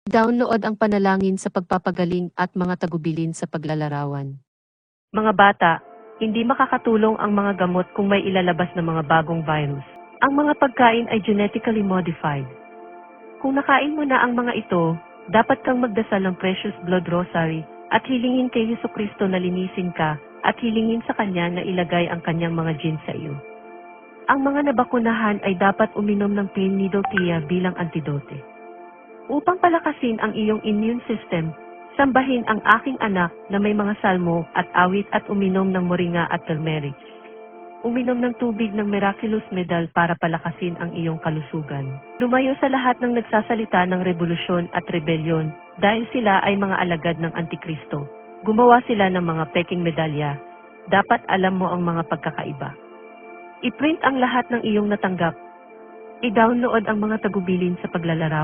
Download ang panalangin sa pagpapagaling at mga tagubilin sa paglalarawan. Mga bata, hindi makakatulong ang mga gamot kung may ilalabas na mga bagong virus. Ang mga pagkain ay genetically modified. Kung nakain mo na ang mga ito, dapat kang magdasal ng Precious Blood Rosary at hilingin kay Jesucristo na linisin ka at hilingin sa Kanya na ilagay ang Kanyang mga genes sa iyo. Ang mga nabakunahan ay dapat uminom ng plain needle tea bilang antidote. Upang palakasin ang iyong immune system, sambahin ang aking anak na may mga salmo at awit at uminom ng moringa at turmeric. Uminom ng tubig ng Miraculous Medal para palakasin ang iyong kalusugan. Lumayo sa lahat ng nagsasalita ng revolusyon at rebelyon dahil sila ay mga alagad ng Antikristo. Gumawa sila ng mga peking medalya. Dapat alam mo ang mga pagkakaiba. I-print ang lahat ng iyong natanggap. I-download ang mga tagubilin sa paglalarawan.